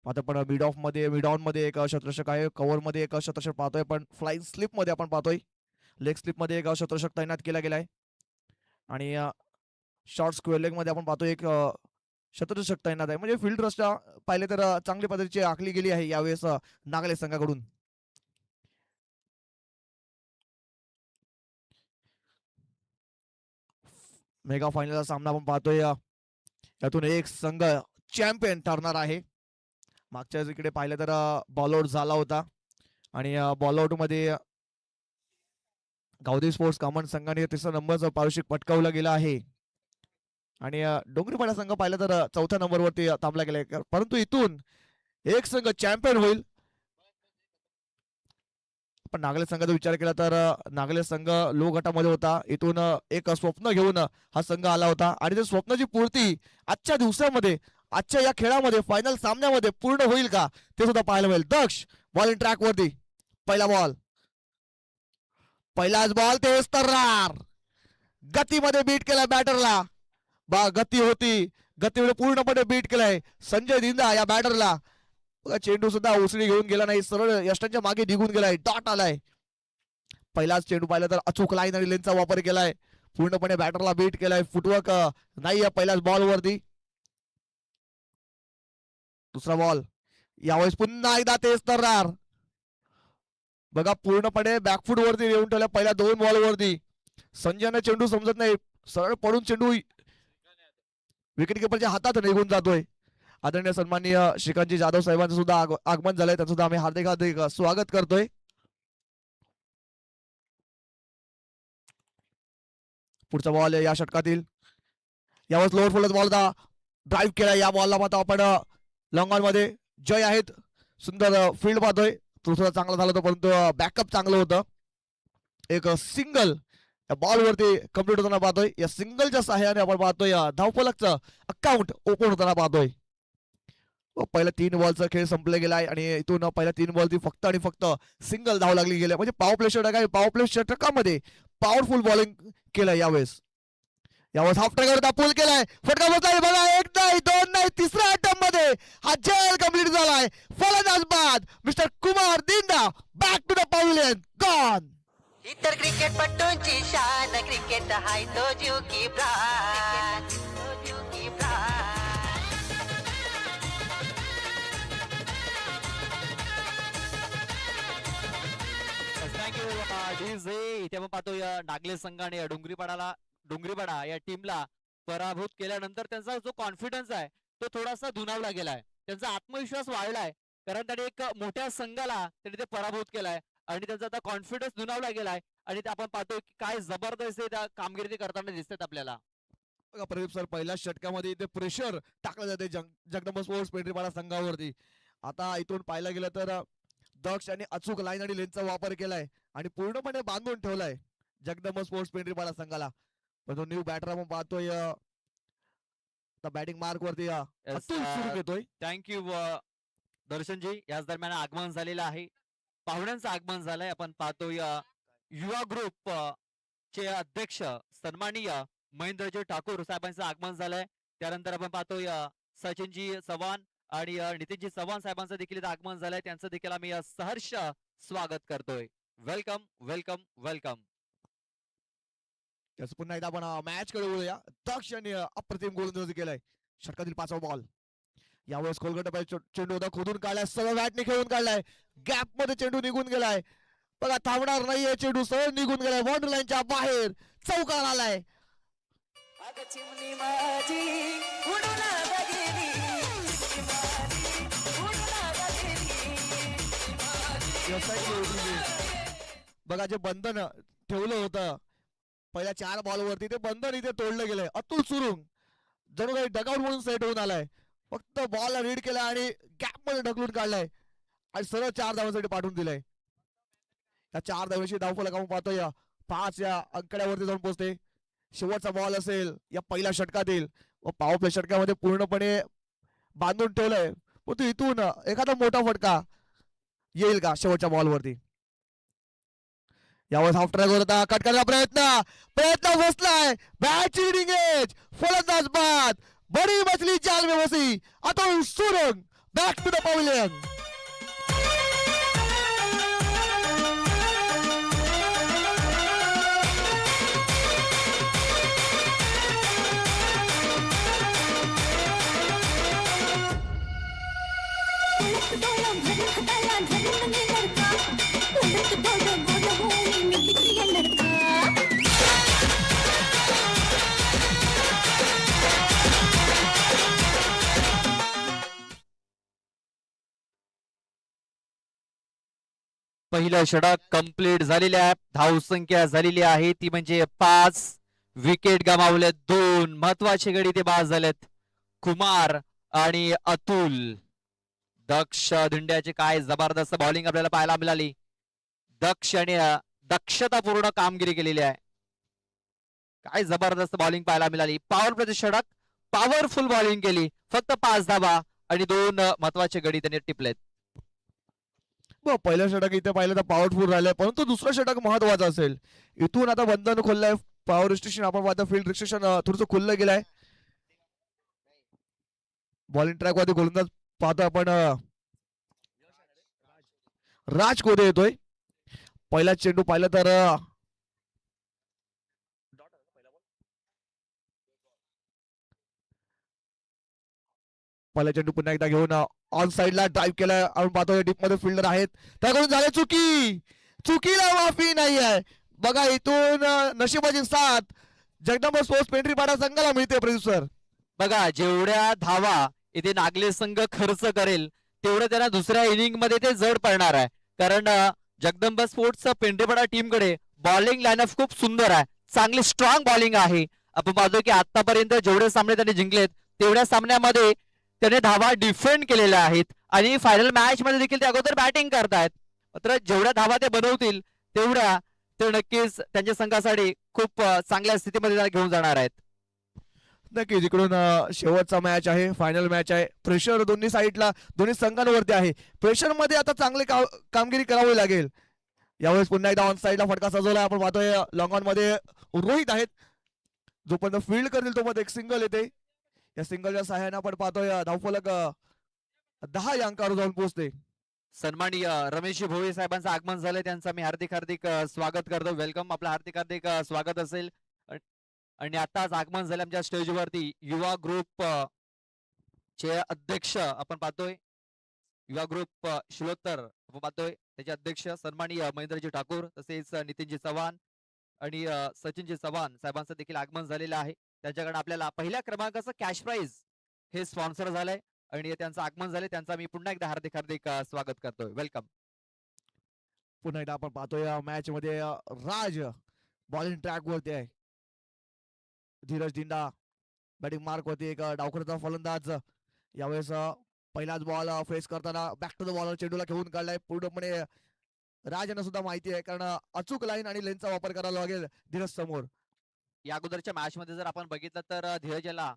आता पण mid on मध्ये एक शतरक्षक आहे, कव्हर मध्ये एक शतरक्षक पाहतोय, पण फ्लाइंग स्लिप मध्ये आपण पाहतोय लेग स्लिप मध्ये एक शतरक्षक तैनात केला गेलाय आणि शॉर्ट स्क्वेअर लेग मध्ये आपण पाहतोय एक शतरक्षक तैनात आहे. म्हणजे फील्ड रचना पाहिले तर चांगल्या पद्धतीची आखली गेली आहे यावेळेस नागले संघाकडून. मेगा फायनलचा सामना आपण पाहतोय, यातून एक संघ चॅम्पियन ठरणार आहे. मागच्या इकडे पाहिलं तर बॉल आउट झाला होता आणि बॉल आउट मध्ये गावदेवी स्पोर्ट्स कॉमन संघाने तिसरा नंबरचा पारितोषिक पटकावला गेला आहे आणि डोंगरीपाडा संघ पाहिलं तर चौथ्या नंबरवरती थांबला गेलाय. परंतु इथून एक संघ चॅम्पियन होईल. पण नागले संघाचा विचार केला तर नागले संघ लो गटामध्ये होता. इथून एक स्वप्न घेऊन हा संघ आला होता आणि ते स्वप्नाची पूर्ती आजच्या दिवसामध्ये, आजच्या या खेळामध्ये, फायनल सामन्यामध्ये पूर्ण होईल का ते सुद्धा पाहायला मिळेल. दक्ष बॉल इन ट्रॅक वरती, पहिला बॉल, पहिलाच बॉल, तेच तर्रार गतीमध्ये बीट केला बॅटरला. गती होती, गतीमध्ये पूर्णपणे बीट केलाय संजय दिंदा या बॅटरला. चेंडू सुद्धा उसळी घेऊन गेला नाही, सरळ यष्टांच्या मागे निघून गेलाय, डॉट आलाय. पहिलाच चेंडू पाहिला तर अचूक लाईन आणि लेनचा वापर केलाय, पूर्णपणे बॅटरला बीट केलाय. फुटवर्क नाही या पहिल्याच बॉल वरती. दुसरा बॉल, यावेळेस पुन्हा एकदा तेच तर्रार. बघा पूर्णपणे बॅकफूट वरती येऊन ठेवल्या पहिल्या दोन बॉल वरती. संजयने चेंडू समजत नाही, सरळ पडून चेंडू विकेट किपरच्या हातात निघून जातोय. आदरणीय सन्माननीय श्रीकांतजी जाधव साहेबांचं सुद्धा आगमन झालंय, त्यांचं सुद्धा आम्ही हार्दिक हार्दिक स्वागत करतोय. पुढचा बॉल या षटकातील, यावेळेस लोअर फुलच बॉल ड्राईव्ह केला. या बॉलला मात्र आपण लॉंग ऑन मध्ये जय आहेत. सुंदर फील्ड पाहतोय, तो सुद्धा चांगला झाला होता, परंतु बॅकअप चांगलं होतं. एक सिंगल या बॉल वरती कम्प्लीट होताना पाहतोय. या सिंगलच्या सहाय्याने आपण पाहतोय धावफलकचं अकाउंट ओपन होताना पाहतोय. पहिल्या 3 बॉलचा खेळ संपला गेलाय आणि इथून पहिल्या 3 बॉलची फक्त आणि फक्त सिंगल धाव लागली गेली. म्हणजे पॉवर प्ले षटक आहे, पॉवर प्ले षटकामध्ये पॉवरफुल बॉलिंग केलंय यावेळेस. यावेळेस हाफ ट्रॅकर पूल केलाय, फटका बसलाय. बघा, एक नाही, दोन नाही, तिसऱ्या अटेम्प्ट मध्ये हा जल कंप्लीट झालाय. फलंदाज बाद mister Kumar Dinda, back to the pavilion, gone. इतर क्रिकेटपटूंची शान, क्रिकेट हाय तो जीव की प्राण, तो जीव की प्राण. Thank you DJ. इथे आपण पाहतोय नागले संघाने डोंगरीपाडा या टीमला पराभूत केल्यानंतर त्यांचा जो कॉन्फिडन्स आहे तो थोडासा दुणावला गेलाय. त्यांचा आत्मविश्वास वाढलाय, कारण त्यांनी एक मोठ्या संघाला त्यांनी ते पराभूत केलाय आणि त्यांचा आता कॉन्फिडन्स दुणावला गेलाय. आणि ते आपण पाहतोय की काय जबरदस्त त्या कामगिरी करताना दिसतात आपल्याला. बघा प्रदीप सर, पहिल्या षटकामध्ये इथे प्रेशर टाकलं जाते जगदंब स्पोर्ट्स पेंढरीपाडा संघावरती. आता इथून पाहायला गेलं तर दक्ष यांनी अचूक लाईन आणि लेनचा वापर केलाय आणि पूर्णपणे बांधून ठेवलाय जगदंब स्पोर्ट्स पेंढरीपाडा संघाला. पण तो न्यू बॅटर आपण पाहतोय बॅटिंग मार्क वरती अतुल सुरू घेतोय. थँक्यू दर्शनजी. याच दरम्यान आगमन झालेलं आहे, पाहुण्यांचं आगमन झालंय. आपण पाहतोय युवा ग्रुप चे अध्यक्ष सन्माननीय महेंद्रजी ठाकूर साहेबांचं आगमन झालंय. त्यानंतर आपण पाहतोय सचिनजी चव्हाण आणि नितीनजी चव्हाण साहेबांचं देखील आगमन झालंय. त्यांचं देखील आम्ही सहर्ष स्वागत करतोय. Welcome welcome welcome. त्याच पुन्हा एकदा आपण मॅच कडे वळूया. दक्ष यांनी अप्रतिम गोलंदाजी केलाय. षटकातील 5वा बॉल, यावेळेस कोलकाता चेंडू होता खोदून काढलाय, सरळ बॅटने खेळून काढलाय, गॅप मध्ये चेंडू निघून गेलाय. बघा थांबणार नाहीये, चेंडू सरळ निघून गेलाय, बाउंड्री लाईनच्या बाहेर चौकार आलाय. अगं चिमणी माझी उडून गेली, बघा जे बंधन ठेवलं होतं पहिल्या 4 बॉल वरती, ते बंधन इथे तोडलं गेलंय. अतुल सुरुंग जणू काही डगआउट म्हणून सेट होऊन आलाय. फक्त बॉल रीड केला आणि गॅप मध्ये ढकलून काढलाय आणि सरळ 4 धावांसाठी पाठवून दिलाय. या 4 धावांची धावफलक आपण पाहतोय 5 या अंकड्यावरती जाऊन पोहोचते. शेवटचा बॉल असेल या पहिल्या षटकातील व पॉवर प्ले षटकामध्ये पूर्णपणे बांधून ठेवलंय. पण इथून एखादा मोठा फटका येईल का शेवटच्या बॉल वरती. यावेळेस हाफ ट्रॅक होता, कट करण्याचा प्रयत्न बसलाय, बॅट रीडिंग एज, फलंदाज बाद, बडी मछली जाल में फंसी, अतुल सुरंग बॅक टू द पॅव्हिलियन. पहिलं षटक कंप्लीट झालेले आहे. धावसंख्या झालेली आहे ती म्हणजे 5. विकेट गमावले 2. महत्वाचे गडी ते बाद झालेत. कुमार आणि अतुल. दक्ष धिंड्याची काय जबरदस्त बॉलिंग आपल्याला पाहायला मिळाली. दक्ष आणि दक्षतापूर्ण कामगिरी केलेली आहे. काय जबरदस्त बॉलिंग पाहायला मिळाली. पॉवर प्लेचे षटक, पॉवरफुल बॉलिंग केली. फक्त 5 धावा आणि 2 महत्वाचे गडी त्यांनी टिपलेत. पहिलं षटक इथे पाहिलं तर पॉवरफुल राहिलंय, परंतु दुसरं षटक महत्वाचं असेल. इथून आता बंधन खुललंय. पॉवर रिस्ट्रिक्शन आपण पाहतो, फील्ड रिस्ट्रिक्शन थोडंसं खुललं गेलंय. बॉलिंग ट्रॅक वरती गोलंदाज पाहतो आपण राज कोदे येतोय. पहिला चेंडू पाहिलं तर पहिला चेंडू पुन्हा एकदा घेऊन ऑन साइडला ड्राईव्ह केलाय. आपण पाहतोय डीप मध्ये फिल्डर आहेत, त्याकडून झाले चुकी. चुकीला माफी नाही आहे. बघा इथून नशिबाची साथ जगदंबा स्पोर्ट्स पेंढरीपाडा संघाला मिळते. प्रोड्युसर बघा जेवढ्या धावा इथे नागले संघ खर्च करेल तेवढं त्यांना दुसऱ्या इनिंग मध्ये ते जड पडणार आहे. कारण जगदंबा स्पोर्ट्स पेंढरीपाडा टीम कडे बॉलिंग लाईनअप खूप सुंदर आहे. चांगली स्ट्रॉंग बॉलिंग आहे. आपण पाहतो की आतापर्यंत जेवढे सामने त्यांनी जिंकलेत तेवढ्या सामन्यामध्ये त्याने धावा डिफेंड केलेल्या आहेत आणि फायनल मॅच मध्ये देखील ते अगोदर बॅटिंग करतायत. मात्र जेवढ्या धावा ते बनवतील तेवढ्या ते नक्कीच त्यांच्या संघासाठी खूप चांगल्या स्थितीमध्ये त्याला घेऊन जाणार आहेत. नक्कीच इकडून शेवटचा मॅच आहे, फायनल मॅच आहे. प्रेशर दोन्ही साईडला, दोन्ही संघांवरती आहे. प्रेशर मध्ये आता चांगले कामगिरी करावी लागेल. यावेळेस पुन्हा एकदा ऑन साईडला फटका सजवलाय. आपण पाहतोय लॉंग ऑन मध्ये रोहित आहेत. जोपर्यंत फील्ड करतील तोपर्यंत एक सिंगल येते. या सिंगलच्या सहाय्याने आपण पाहतोय धावफलक 10 या अंकावर जाऊन पोहोचते. सन्माननीय रमेश भोये साहेबांचं आगमन झालंय. त्यांचं मी हार्दिक हार्दिक स्वागत करतो. वेलकम, आपलं हार्दिक हार्दिक स्वागत असेल. आणि आताच आगमन झालं आमच्या स्टेजवरती युवा ग्रुप चे अध्यक्ष आपण पाहतोय. युवा ग्रुप शिलोत्तर आपण पाहतोय त्याचे अध्यक्ष सन्माननीय महेंद्रजी ठाकूर, तसेच नितीनजी चव्हाण आणि सचिनजी चव्हाण साहेबांचं देखील आगमन झालेलं आहे. त्यांच्याकडे आपल्याला पहिल्या क्रमांकाचं कॅश प्राइज हे स्पॉन्सर झालंय आणि त्यांचं आगमन झालंय. त्यांचा मी पुन्हा एकदा हार्दिक हार्दिक स्वागत करतोय. वेलकम. पुन्हा एकदा आपण पाहतोय मॅच मध्ये राज बॉलिंग ट्रॅक वरती आहे. धीरज दिंडा बॅटिंग मार्क वरती. एक डावखुराचा फलंदाज यावेळेस पहिलाच बॉल फेस करताना बॅक टू द बॉलर चेंडूला घेऊन काढलाय. पूर्णपणे राज यांना सुद्धा माहिती आहे, कारण अचूक लाईन आणि लेनचा वापर करावा लागेल धीरज समोर. या अगोदरच्या मॅच मध्ये जर आपण बघितलं तर धीरज याला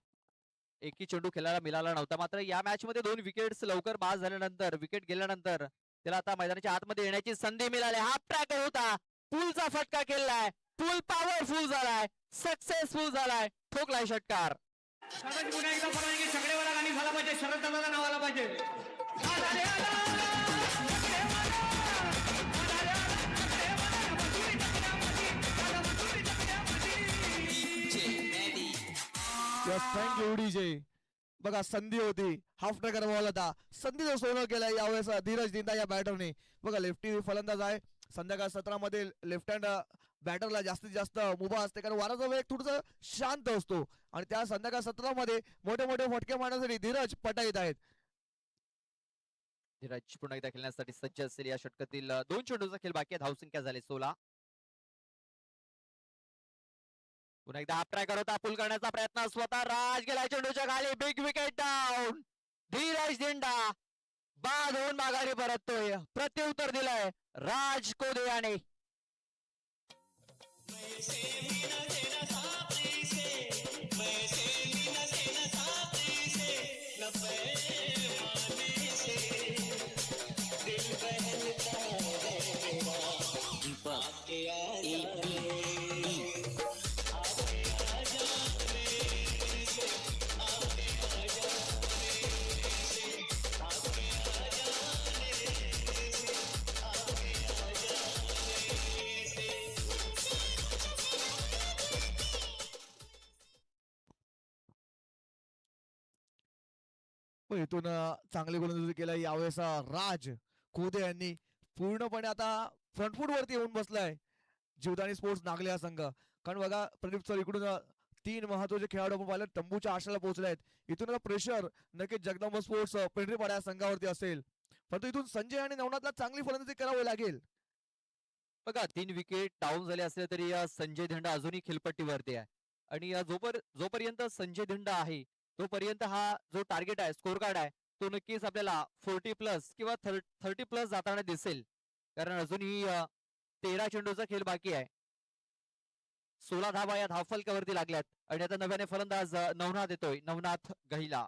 एकही चेंडू खेळायला मिळाला नव्हता. मात्र या मॅच मध्ये 2 विकेट्स लवकर बाद झाल्यानंतर, विकेट गेल्यानंतर त्याला आता मैदानाच्या आतमध्ये येण्याची संधी मिळाली. हाफ ट्रॅकर होता, पूलचा फटका केलाय. पूल पॉवरफुल झालाय, सक्सेसफुल झालाय, ठोकलाय षटकार. पुन्हा एकदा परवानगी सगळेवाला गाणी झाला पाहिजे, शरद दादाला नाव आला पाहिजे. Thank you DJ. बघा संधी होती, हाफ ट्रॅकर बॉल होता, संधीचं सोनं केलंय यावेळेस धीरज दिंडा या बॅटरने. बघा लेफ्टी फलंदाज आहे. संध्याकाळ 17 मध्ये लेफ्ट हँड बॅटरला जास्तीत जास्त मुभा असते, कारण वाराचा वेग थोडस शांत असतो आणि त्या संध्याकाळ 17 मध्ये मोठे मोठे फटके मारण्यासाठी धीरज पटाईत आहेत. धीरज पुन्हा एकदा खेळण्यासाठी सज्ज असेल. या षटकातील 2 चेंडूचा खेळ बाकी आहे. धावसंख्या झाली 16. पुन्हा एकदा हाफ ट्रॅकर होता, पूल करण्याचा प्रयत्न, स्वतः राज गेला चेंडूच्या खाली. Big wicket down. Dheeraj Dinda बाद होऊन माघारी परततोय. प्रत्युत्तर दिलंय राज कोदे याने. पण इथून चांगली गोलंदाजी केला यावेळेस राज कोदे यांनी पूर्णपणे आता फ्रंट फूट वरती येऊन बसलाय जीवदानी स्पोर्ट्स नागले हा संघ. कारण बघा प्रदीप सर इकडून 3 महत्वाचे खेळाडू आपण पाहिले तंबूच्या आश्रयाला पोहोचले आहेत. इथून आता प्रेशर नक्कीच जगदंब स्पोर्ट्स पेंढरीपाडा या संघावरती असेल. परंतु इथून संजय आणि नवनाथला चांगली फलंदाजी करावी लागेल. बघा 3 विकेट डाऊन झाले असले तरी संजय धिंडा अजूनही खेळपट्टीवरती आहे. आणि जोपर्यंत संजय धिंडा आहे तोपर्यंत हा जो टार्गेट आहे स्कोर कार्ड आहे तो नक्कीच आपल्याला 40 प्लस किंवा 30 प्लस जाताना दिसेल. कारण अजूनही 13 चेंडूचा खेळ बाकी आहे. 16 धावा या धावफलकावरती लागल्यात आणि आता नव्याने फलंदाज नवनाथ येतोय, नवनाथ गहिला.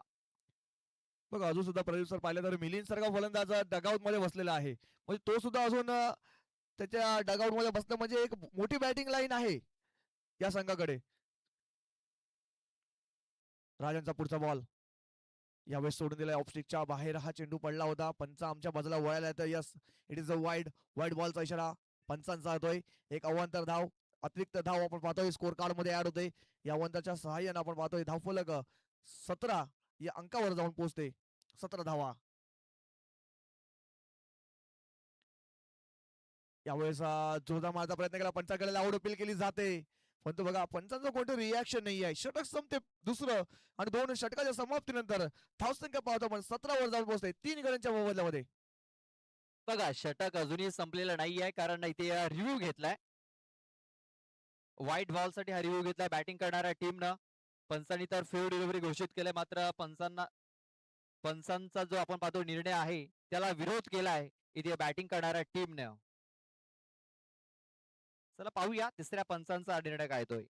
बघा अजून सुद्धा प्रदीप सर पाहिलं तर मिलिंद सारखा फलंदाज डगआउट मध्ये बसलेला आहे. म्हणजे तो सुद्धा अजून त्याच्या डगआउट मध्ये बसणं म्हणजे एक मोठी बॅटिंग लाईन आहे या संघाकडे. राजांचा पुढचा बॉल यावेळेस सोडून दिलाय ऑफस्टिकच्या बाहेर. हा चेंडू पडला होता. पंच आमच्या बाजूला वळायला येतं. Yes it is a wide बॉलचा इशारा पंचांचा येतोय. एक अवांतर धाव अतिरिक्त धाव आपण पाहतोय स्कोर कार्ड मध्ये ऍड होते. या अवांतरच्या सहाय्याने आपण पाहतोय धावफलक 17 या अंकावर जाऊन पोहोचते. 17 धावा. यावेळेस जोरदार मारण्याचा प्रयत्न केला पंचाकडे आउट अपील केली जाते. पण तो बघा पंचांचं कोणतं रिॲक्शन नाही आहे. षटक संपते दुसरं आणि 2 षटकाच्या समाप्तीनंतर धावसंख्या पाहतो आपण 17 वर जाऊन पोहोचते 3 गड्यांच्या मोबदल्यामध्ये. बघा षटक अजूनही संपलेलं नाहीये कारण इथे रिव्ह्यू घेतलाय. व्हाईट बॉल साठी हा रिव्ह्यू घेतलाय बॅटिंग करणाऱ्या टीमनं. पंचांनी तर फेअर डिलिव्हरी घोषित केलंय मात्र पंचांचा जो आपण पाहतो निर्णय आहे त्याला विरोध केलाय इथे बॅटिंग करणाऱ्या टीमने. चला पाहूया तिसऱ्या पंचांचा निर्णय काय येतोय.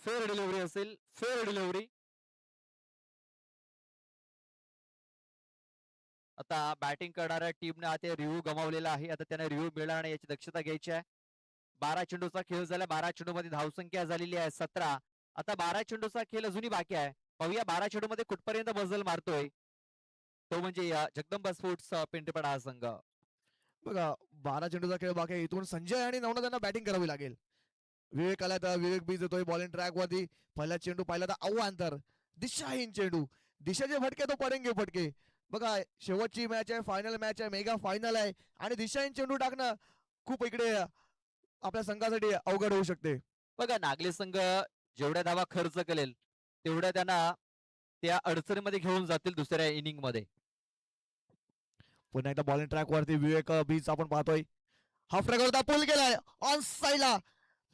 फेअर डिलिव्हरी असेल, फेअर डिलिव्हरी. आता बॅटिंग करणाऱ्या टीमने आता रिव्ह्यू गमावलेला आहे. आता त्यांना रिव्ह्यू मिळणार नाही याची दक्षता घ्यायची आहे. 12 चेंडूचा खेळ झाला. 12 चेंडू मध्ये धावसंख्या झालेली आहे 17. आता 12 चेंडूचा खेळ अजूनही बाकी आहे. पाहूया 12 चेंडू मध्ये कुठपर्यंत मजल मारतोय तो म्हणजे जगदंबा स्पोर्ट्स पिंटपाडा हा संघ. बघा 12 चेंडूचा खेळ बाकी आहे. इथून संजय आणि नवनाथ यांना बॅटिंग करावी लागेल. विवेक आला तर विवेक बीज येतोय बॉलिंग ट्रॅक वरती. पहिला चेंडू पाहिला तर अवांतर दिशाहीन चेंडू. दिशाचे फटके तो पडेंगे फटके. बघा शेवटची मॅच आहे फायनल मॅच आहे मेगा फायनल आहे आणि दिशाहीन चेंडू टाकणं खूप इकडे आपल्या संघासाठी अवघड होऊ शकते. बघा नागले संघ जेवढ्या धावा खर्च करेल तेवढ्या त्यांना त्या अडचणीमध्ये घेऊन जातील दुसऱ्या इनिंग मध्ये. पुन्हा एकदा बॉलिंग ट्रॅक वरती विवेक बीज आपण पाहतोय. हाफ ट्रॅक वरती पूल केलाय ऑन साईडला.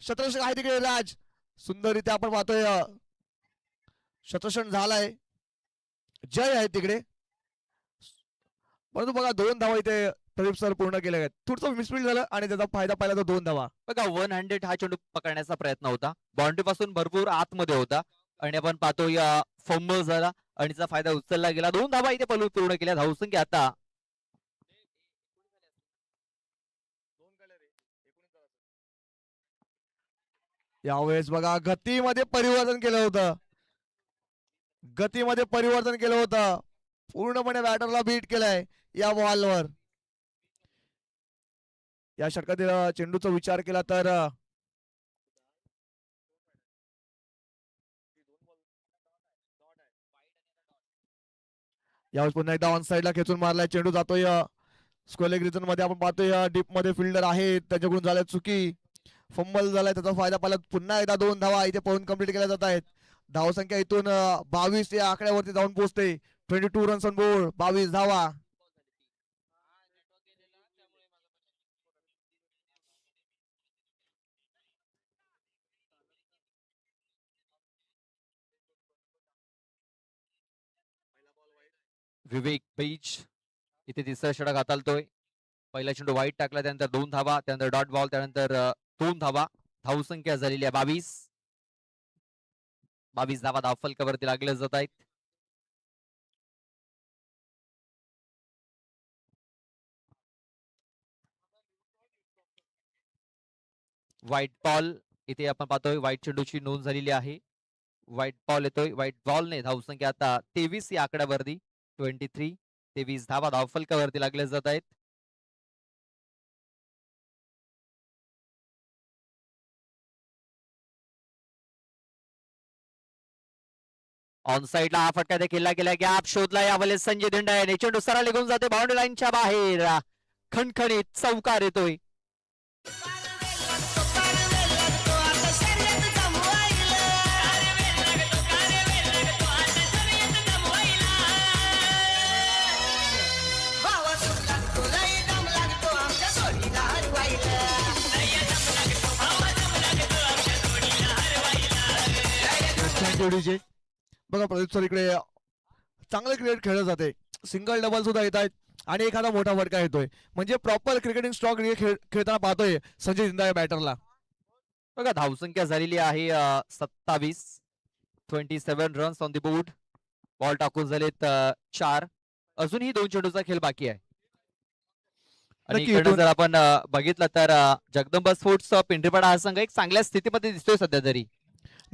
शतरक्षक आहे तिकडे राज. सुंदररित्या आपण पाहतोय शतरक्षण झालाय. जय आहे तिकडे. परंतु बघा 2 धावा इथे प्रदीप सर पूर्ण केल्या आहेत. थोडंसं मिसफील्ड झालं आणि त्याचा फायदा पाहिला तर 2 धावा. बघा 100 हा चेंडू पकडण्याचा प्रयत्न होता. बाउंड्री पासून भरपूर आतमध्ये होता आणि आपण पाहतो या फंबल झाला आणि त्याचा फायदा उचलला गेला. 2 धावा इथे पूर्ण केल्या. धावसंख्या आता यावेळेस बघा गतीमध्ये परिवर्तन केलं होतं. गतीमध्ये परिवर्तन केलं होतं. पूर्णपणे बॅटरला बीट केलाय या बॉलवर. या षटकातील चेंडूचा विचार केला तर यावेळेस पुन्हा एकदा ऑन साईडला खेचून मारलाय चेंडू जातोय स्क्वेअर लेग रिजन मध्ये. आपण पाहतोय डीप मध्ये फिल्डर आहे त्याच्याकडून झालाय चुकी. फंबल झालाय त्याचा फायदा पाहिला. पुन्हा एकदा 2 धावा इथे पळून कंप्लीट केल्या जात आहेत. धावसंख्या इथून 22 या आकड्यावरती जाऊन पोहोचते. 22 रन्स ऑन बोर्ड 22 धावा. विवेक बीच इथे तिसरा षटक हाताळतोय. पहिला चेंडू वाईट टाकला त्यानंतर 2 धावा त्यानंतर डॉट बॉल त्यानंतर 2 धावा. धावसंख्या झालेली आहे 22. 22 धावा धावफलकावरती लागल्या जात आहेत. व्हाईट बॉल इथे आपण पाहतोय व्हाईट चेंडूची नोंद झालेली आहे. व्हाईट बॉल येतोय. व्हाईट बॉलने धावसंख्या आता 23 या आकड्यावरती 23 धावा धावफलकावरती लागल्या जात आहेत. ऑन साइडला हा फटका देखील गेला गॅप शोधला यावेळेस संजय दिंडा याने चेंडू सरळ निघून जाते बाउंड्री लाईनच्या बाहेर खणखणीत चौकार येतोय थँक्यू डीजे. बघा प्रदीप सर इकडे चांगले क्रिकेट खेळलं जाते, सिंगल डबल सुद्धा येत आहेत आणि एखादा मोठा फटका येतोय, म्हणजे प्रॉपर क्रिकेटिंग स्ट्रॉक खेळताना पाहतोय संजय जिंदा या बॅटरला. बघा धावसंख्या झालेली आहे 27. 27 runs on the board. Ball टाकून झालेत 4. अजूनही 2 चेंडूचा खेळ बाकी आहे. आणि नक्की इकडनं इथून- जर आपण बघितलं तर जगदंबा स्पोर्ट्स पिंपरीपाडा हा संघ एक चांगल्या स्थितीमध्ये दिसतोय सध्या तरी.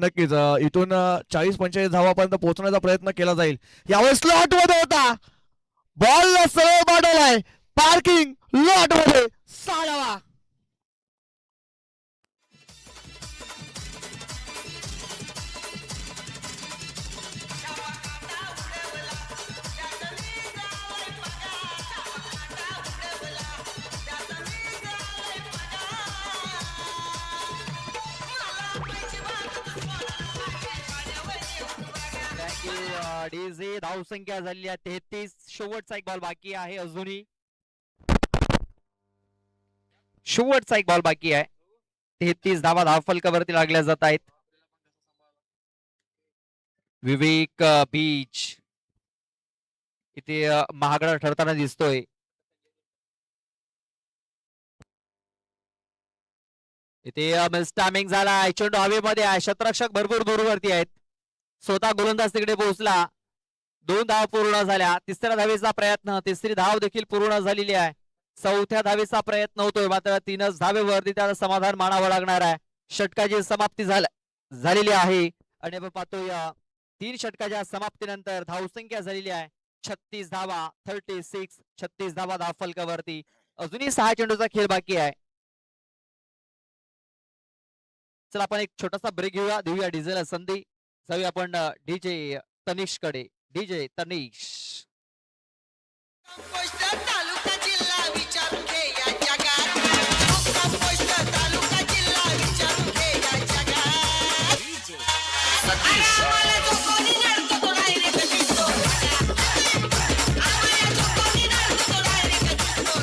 नक्कीच इथून 40-45 धावापर्यंत पोहोचण्याचा प्रयत्न केला जाईल. यावेळेस स्लॉट मध्ये होता बॉल, सरळ पाठवलाय पार्किंग लॉट मध्ये 6 धावा. डीजे धावसंख्या झालेली आहे 33. शेवटचा एक बॉल बाकी आहे अजूनही. शेवटचा एक बॉल बाकी आहे. 33 धावा धावफलकावरती लागल्या जात आहेत. विवेक बीच इथे महागडा ठरताना दिसतोय. इथे स्टॅमिंग झाला. चेंडू हवेमध्ये आहे. शतरक्षक भरपूर दूरवरती आहेत. स्वतः गोलंदाज तिकडे पोहोचला. 2 धावा पूर्ण झाल्या. तिसऱ्या धावेचा प्रयत्न, तिसरी धाव देखील पूर्ण झालेली आहे. 4थ्या धावेचा प्रयत्न होतोय, मात्र 3च धावेवरती त्याला समाधान मानावं लागणार आहे. षटकाची समाप्ती झालेली आहे आणि आपण पाहतोय 3 षटकाच्या समाप्तीनंतर धावसंख्या झालेली आहे 36 धावा. 36. 36 धावा धावफलकावरती. अजूनही 6 चेंडूचा खेळ बाकी आहे. चला आपण एक छोटासा ब्रेक घेऊया, देऊया डीजेला संधी. जाऊया आपण डीजे तनिष कडे. डीजे तनिष. तालुका जिल्हा विचारून घे या जगात. तालुका जिल्हा विचारून घे या जगात. आम्हाला जो कोणी नडतो तो direct दिसतो. आम्हाला जो कोणी नडतो तो direct दिसतो.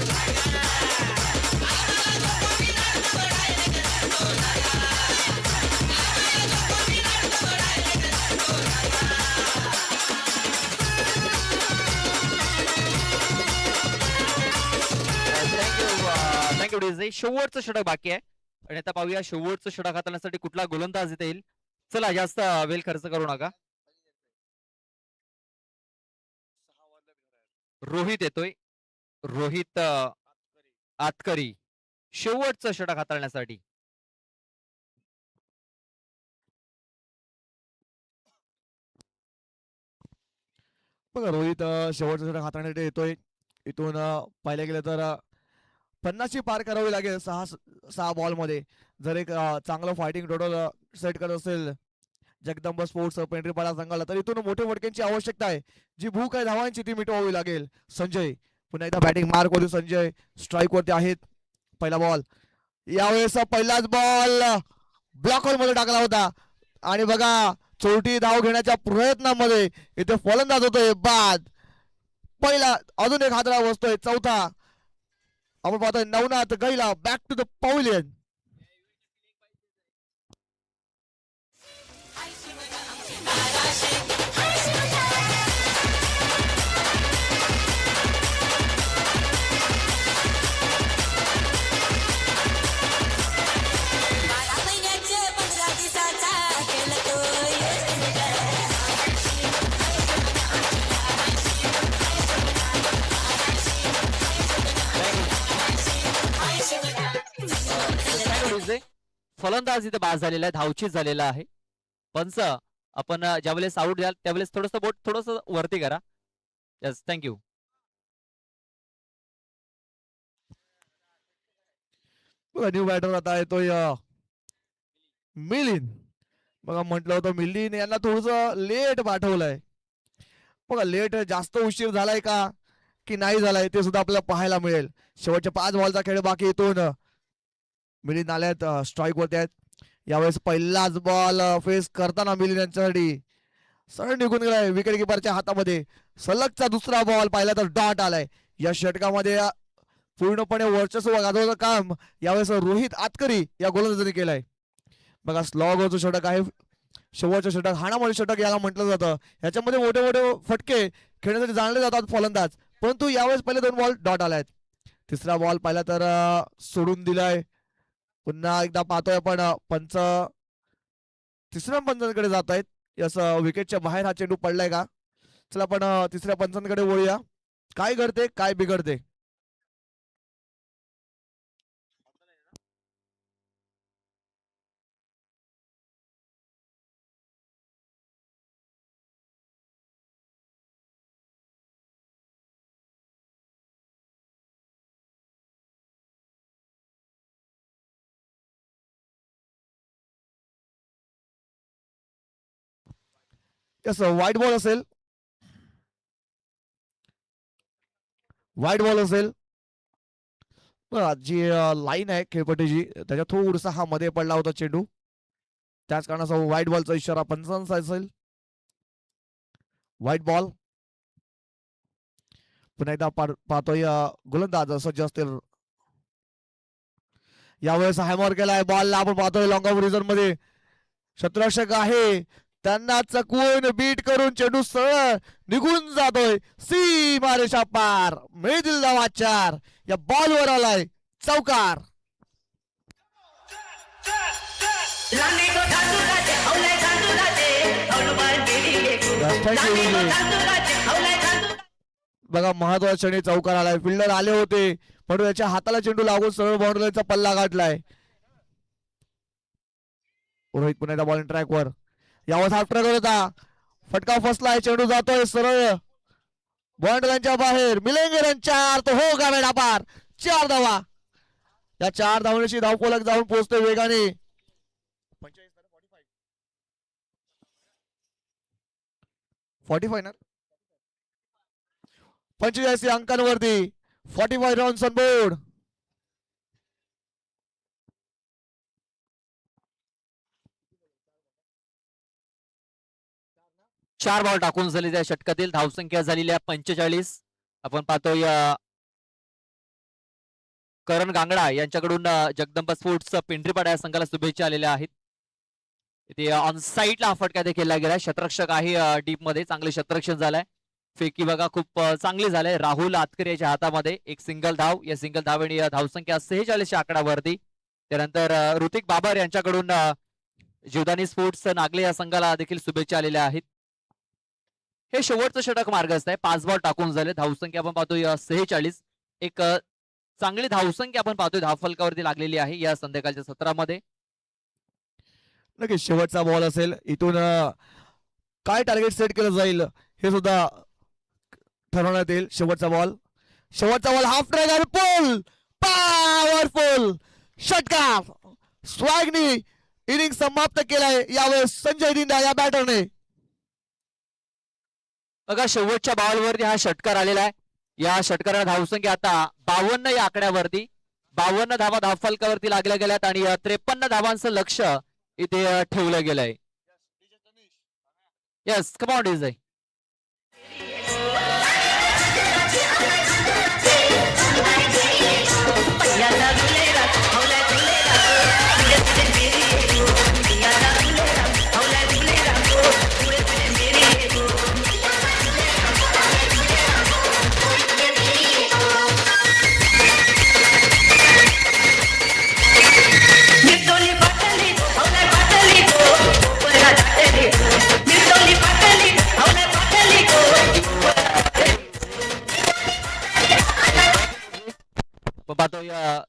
आम्हाला जो कोणी नडतो तो direct दिसतो. आम्हाला जो कोणी नडतो तो direct दिसतो. Thank you DJ. शेवटचं षटक बाकी आहे आणि आता पाहूया शेवटचं षटक हाताळण्यासाठी कुठला गोलंदाज इथे येईल. चला जास्त वेळ खर्च करू नका. रोहित येतोय. रोहित आतकरी शेवटचं षटक हाताळण्यासाठी. बघा रोहित शेवटचा षटक हाताळण्यासाठी येतोय. इथून पाहिलं गेलं तर 50ची पार करावी लागेल 6 बॉल मध्ये. जर एक चांगलं फायटिंग टोटल सेट करत असेल जगदंबा स्पोर्ट्स पेंढरीपाडा संघाला, तर इथून मोठे फटक्यांची आवश्यकता आहे. जी भूक आहे धावांची ती मिटवावी लागेल. संजय पुन्हा एकदा बॅटिंग मार्क होती. संजय स्ट्राईक वरती आहेत. पहिला बॉल, यावेळेस पहिलाच बॉल ब्लॉक होल मध्ये टाकला होता आणि बघा चोरटी धाव घेण्याच्या प्रयत्नामध्ये इथे फलंदाज होतोय बाद. पहिला अजून एक हातळा बसतोय. 4था आपण पाहतोय नवनाथ गैला बॅक टू द पॅव्हिलियन. फलंदाज इथे बाद झालेला आहे. धावचीत झालेला आहे. पंच आपण ज्यावेळेस आउट द्याल त्यावेळेस थोडस बोट थोडस वरती करा. Yes thank you. न्यू बॅटर आता येतोय मिलिंद. बघा म्हटलं होतं मिल्लीने यांना थोडस लेट पाठवलंय. बघा लेट जास्त उशीर झालाय का की नाही झालाय ते सुद्धा आपल्याला पाहायला मिळेल. शेवटच्या 5 बॉलचा खेळ बाकी येतून मिलिंद आल्यात स्ट्राईक वरती आहेत. यावेळेस पहिलाच बॉल फेस करताना मिलिंद यांच्यासाठी सरळ निघून गेलाय विकेट किपरच्या हातामध्ये. सलगचा दुसरा बॉल पाहिला तर डॉट आलाय. या षटकामध्ये पूर्णपणे वर्चस्व गाजवण्याचं काम यावेळेस रोहित आतकरी या गोलंदाजाने केलंय. बघा स्लॉगवरचं षटक आहे. शेवटचं षटक हाणामारी षटक याला म्हटलं जातं. याच्यामध्ये मोठे मोठे फटके खेळण्यासाठी जाणले जातात फलंदाज, परंतु यावेळेस पहिले 2 बॉल डॉट आलायत. तिसरा बॉल पाहिला तर सोडून दिलाय. पुन्हा एकदा पाहतोय आपण पंच तिसऱ्या पंचांकडे जात आहेत. यस विकेटच्या बाहेर हा चेंडू पडलाय का. चला आपण तिसऱ्या पंचांकडे वळूया. काय घडते काय बिघडते. यस व्हाईट बॉल असेल. व्हाईट बॉल असेल. जी लाईन आहे खेळपट्टीची त्याच्या थोडासा हा मध्ये पडला होता चेंडू, त्याच कारणाचा व्हाईट बॉलचा इशारा पंचांचा असेल. White ball. पुन्हा एकदा पाहतोय गोलंदाज सज्ज असतील. यावेळेस हॅमर केलाय बॉलला आपण पाहतोय लॉंग ऑफ रिझन मध्ये क्षेत्ररक्षक आहे त्यांना चकवून बीट करून चेंडू सरळ निघून जातोय सीमा रेषा पार. मिळतील धावा 4. या बॉलवर आलाय चौकार. बघा महत्वाचा क्षणी चौकार आलाय. फिल्डर आले होते पण त्याच्या हाताला चेंडू लागून सरळ बाउंड्रीचा पल्ला गाठलाय. रोहित पुन्हा एकदा बॉलिंग ट्रॅक वर. यावर हाफ ट्रॅक होता. फटका फसलाय. चेंडू जातोय सरळ बाउंड्रीच्या बाहेर. मिलेंगे रन 4 तो हो गा बेडा पार. 4 धावा. या 4 धावण्याची धावफलक जाऊन पोहोचते वेगाने. 45 ना 45 अंकांवरती 45 रन्स ऑन बोर्ड. चार बॉल टाकून झाले त्या षटकातील धावसंख्या झालेली आहे 45. आपण पाहतोय करण गांगडा यांच्याकडून जगदंबा स्पोर्ट्स पिंपरीपाडा या संघाला शुभेच्छा आलेल्या आहेत. इथे ऑन साईडला हा फटका देखील केला गेलाय. क्षेत्ररक्षक आहे डीप मध्ये. चांगले क्षेत्ररक्षण झालंय. फेकी बघा खूप चांगली झालंय. राहुल आतकरे याच्या हातामध्ये एक सिंगल धाव. या सिंगल धावेने धावसंख्या 46 आकड्यावरती. त्यानंतर ऋतिक बाबर यांच्याकडून जीवदानी स्पोर्ट्स नागले या संघाला देखील शुभेच्छा आलेल्या आहेत. हे शेवटचं षटक मार्गस्थ आहे. 5 बॉल टाकून झाले. धावसंख्या आपण पाहतोय 46. एक चांगली धावसंख्या आपण पाहतोय धावफलकावरती लागलेली आहे या संध्याकाळच्या सत्रामध्ये. नक्कीच शेवटचा बॉल असेल. इथून काय टार्गेट सेट केलं जाईल हे सुद्धा ठरवण्यात येईल. शेवटचा बॉल हाफ ट्रॅक आणि पोल पॉवरफुल षटकार. स्वॅगनी इनिंग समाप्त केलाय यावेळेस संजय दिंडा या बॅटरने. बघा शेवटच्या बॉलवरती हा षटकार आलेला आहे. या षटकाराला धावसंख्या आता 52 या आकड्यावरती. 52 धावा धावफलकावरती लागल्या गेल्यात आणि 53 धावांचं लक्ष इथे ठेवलं गेलंय. Yes come on DJ.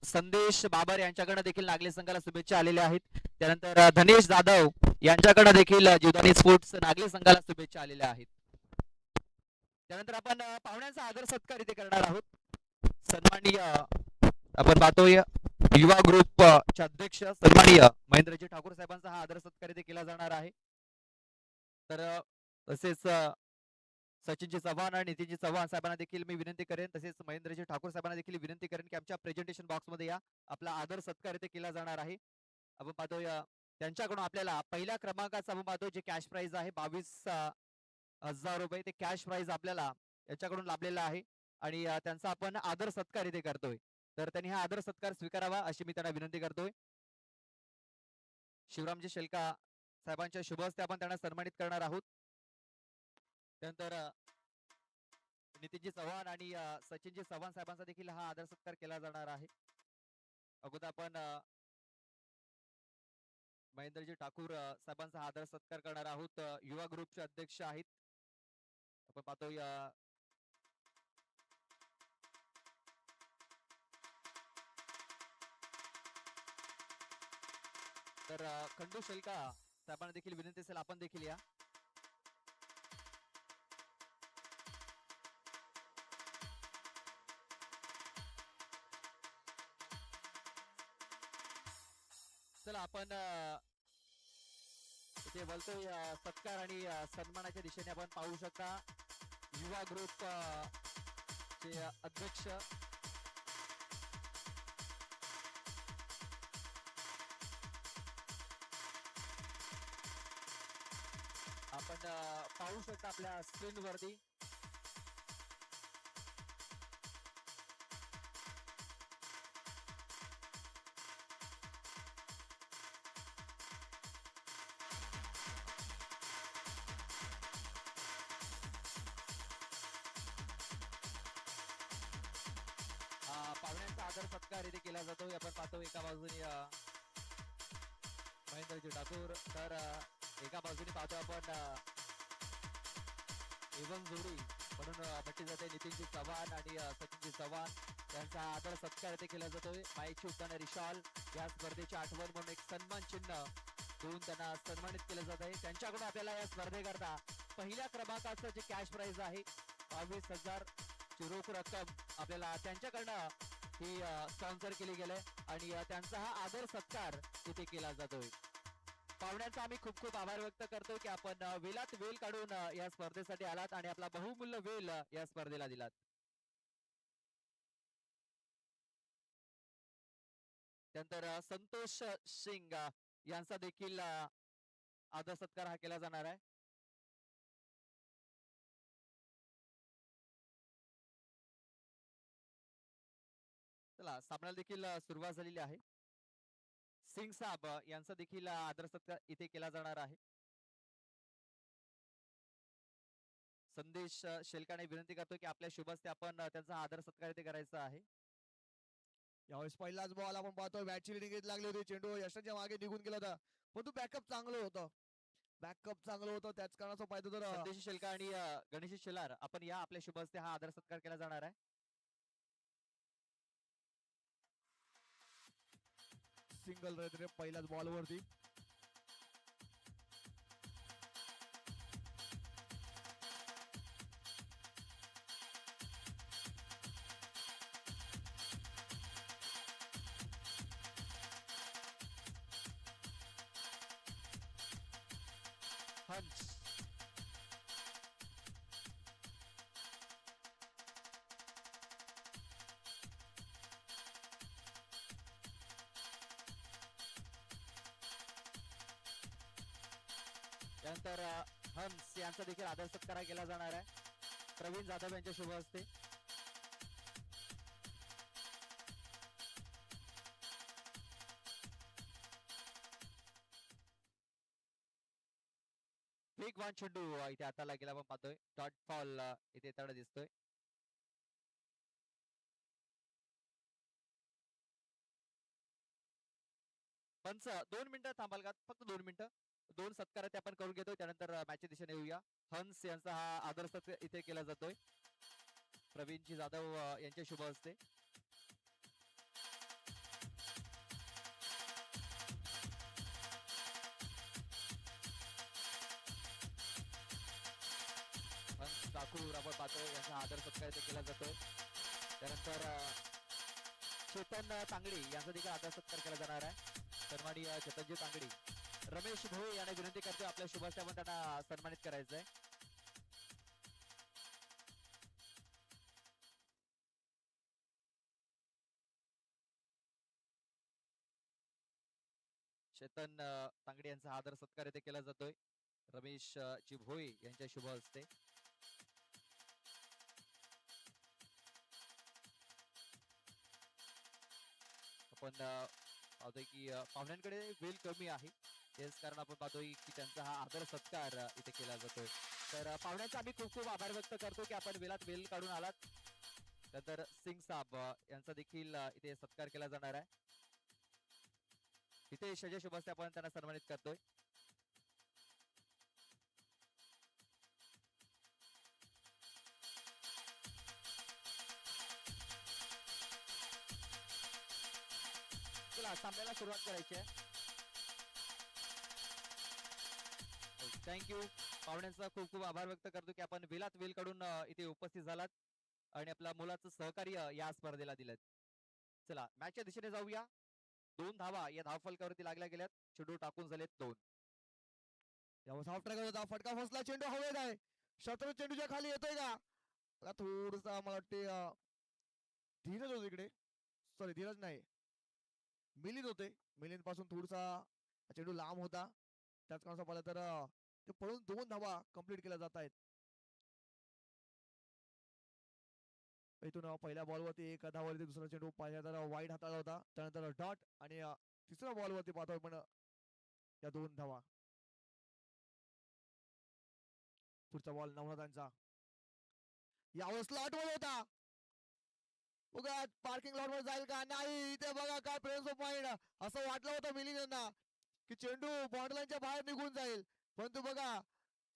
संदेश बाबर यांच्याकडे देखील नागले संघाला शुभेच्छा आलेल्या आहेत. त्यानंतर धनेश जाधव यांच्याकडे देखील जीवदानी स्पोर्ट्स नागले संघाला शुभेच्छा आलेल्या आहेत. त्यानंतर आपण पाहुण्यांचा आदर सत्कार इथे करणार आहोत. सन्माननीय आपण पाहतोय युवा ग्रुप चे अध्यक्ष सन्माननीय महेंद्रजी ठाकूर साहेबांचा हा आदर सत्कार इथे केला जाणार आहे. तर तसेच सचिनजी चव्हाण आणि नितीनजी चव्हाण साहेबांना देखील मी विनंती करेन, तसेच महेंद्रजी ठाकूर साहेबांना देखील विनंती करेन की आमच्या प्रेझेंटेशन बॉक्स मध्ये या. आपला आदर सत्कार इथे केला जाणार आहे. आपण पाहतोय त्यांच्याकडून आपल्याला पहिल्या क्रमांकाचा आपण पाहतोय जे कॅश प्राइज आहे 22,000 रुपये, ते कॅश प्राइज आपल्याला याच्याकडून लाभलेला आहे आणि त्यांचा आपण आदर सत्कार इथे करतोय. तर त्यांनी हा आदर सत्कार स्वीकारावा अशी मी त्यांना विनंती करतोय. शिवरामजी शेलका साहेबांच्या शुभ हस्ते आपण त्यांना सन्मानित करणार आहोत. त्यानंतर नितीनजी चव्हाण आणि सचिनजी चव्हाण साहेबांचा देखील हा आदर सत्कार केला जाणार आहे. अगोदर आपण महेंद्रजी ठाकूर साहेबांचा आदर सत्कार करणार आहोत. युवा ग्रुपचे अध्यक्ष आहेत. आपण पाहतोय तर खंडू शेलका साहेबांना देखील विनंती असेल आपण देखील या. चला आपण इथे बोलतोय सत्कार आणि सन्मानाच्या दिशेने आपण पाहू शकता युवा ग्रुप चे अध्यक्ष आपण पाहू शकता आपल्या स्क्रीन वरती पाहुण्यांचा आदर सत्कार इथे केला जातो. आपण पाहतो एका बाजूने महेंद्रजी ठाकूर, तर एका बाजूने पाहतो आपण एवन जोडी म्हणून म्हटली जाते नितीनजी चव्हाण आणि सचिनजी चव्हाण यांचा आदर सत्कार इथे केला जातोय. माईची उत्ताना रिशाल या स्पर्धेची आठवण म्हणून एक सन्मान चिन्ह देऊन त्यांना सन्मानित केलं जात आहे. त्यांच्याकडून आपल्याला या स्पर्धेकरता पहिल्या क्रमांकाचं जे कॅश प्राइज आहे 22,000 ची रोख रक्कम आपल्याला त्यांच्याकडनं ही स्पॉन्सर केली गेले आणि त्यांचा हा आदर सत्कार इथे केला जातोय. पाहुण्यांचा आम्ही खूप खूप आभार व्यक्त करतो की आपण वेळात वेळ काढून या स्पर्धेसाठी आलात आणि आपला बहुमूल्य वेळ या स्पर्धेला दिलात. त्यानंतर संतोष सिंग यांचा देखील आदर सत्कार हा केला जाणार आहे. चला सामन्याला देखील सुरुवात झालेली आहे. सिंग साहेब यांचा देखील आदर सत्कार इथे केला जाणार आहे. संदेश शेलकाने विनंती करतो की आपल्या शुभ हस्ते आपण त्यांचा आदर सत्कार इथे करायचा आहे. यावेळेस पहिलाच बॉल आपण पाहतोय बॅटची लिडिंग येत लागली होती. चेंडू यशाच्या मागे निघून गेला होता, परंतु बॅकअप चांगलं होतं. त्याच कारणाचा फायदा तर संदेश शेलका आणि गणेश शेलार आपण या आपल्या शुभ हस्ते हा आदर सत्कार केला जाणार आहे. सिंगल रे पहिल्याच बॉल वरती. हंस त्यानंतर हंस यांचा देखील आदर सत्कार केला जाणार आहे प्रवीण जाधव यांच्या शुभ हस्ते. बिग वन चेंडू इथे आता लागेल आपण पाहतोय. डॉट फॉल इथे तड दिसतोय. पंच 2 मिनिटं थांबाल का? फक्त 2 मिनिटं. 2 सत्कार ते आपण करून घेतोय, त्यानंतर मॅचच्या दिशेने येऊया. हंस यांचा हा आदर सत्कार इथे केला जातोय प्रवीणजी जाधव यांच्या शुभ हस्ते. ठाकूर आपण पाहतोय यांचा आदर सत्कार इथे केला जातोय. त्यानंतर चेतन तांगडी यांचा देखील आदर सत्कार केला जाणार आहे. सन्माननीय चेतनजी तांगडी, रमेश भोळे यांना विनंती करतोय आपल्या शुभ हस्ते आपण त्यांना सन्मानित करायचंय. चेतन तांगडे यांचा आदर सत्कार इथे केला जातोय रमेश जी भोळे यांच्या शुभ हस्ते. आपण पाहतोय की पाहुण्यांकडे वेळ कमी आहे, तेच कारण आपण पाहतोय की त्यांचा हा आदर सत्कार इथे केला जातोय. तर पाहुण्यांचा आम्ही खूप खूप आभार व्यक्त करतो की आपण वेळात वेळ काढून आलात. नंतर सिंग साहेब यांचा देखील इथे सत्कार केला जाणार आहे. इथे शजे शुभ हस्ते आपण त्यांना सन्मानित करतोय. चला सामन्याला सुरुवात करायची आहे. थँक्यू. पाहुण्यांचा खूप खूप आभार व्यक्त करतो की आपण वेळात वेळ काढून इथे उपस्थित झालात आणि आपल्या मुलाचं सहकार्य या स्पर्धेला दिलं. चला मॅचच्या दिशेने जाऊया. 2 धावा या धावफलकावरती लागल्या गेल्यात. चेंडू टाकून झालेत 2. यावर सॉफ्ट ट्रॅक होता, फटका फसला, चेंडू हवेत आहे. शत्रु चेंडूच्या खाली येतोय का? आता थोडसा मला वाटते धीरज होते इकडे, सॉरी धीरज नाही, मिलिंद होते. मिलिंद पासून थोडसा चेंडू लांब होता, त्याच कारणाचा पाहिलं तर ते पळून 2 धावा कंप्लीट केल्या जात आहेत. इथून पहिल्या बॉलवरती 1 धावावरती दुसरा चेंडू पाहिला तर वाईड हाताळला होता, त्यानंतर डॉट आणि तिसऱ्या बॉलवरती पाहतोय पण या 2 धावा. पुढचा बॉल नवनाथांचा, यावर स्लॉट वर होता, बघा पार्किंग लॉट वर जाईल का? नाही. इथे बघा काय प्रेस ऑफ माइंड, असं वाटलं होतं मिलिंद यांना की चेंडू बॉर्डरलाईनच्या बाहेर निघून जाईल, परंतु बघा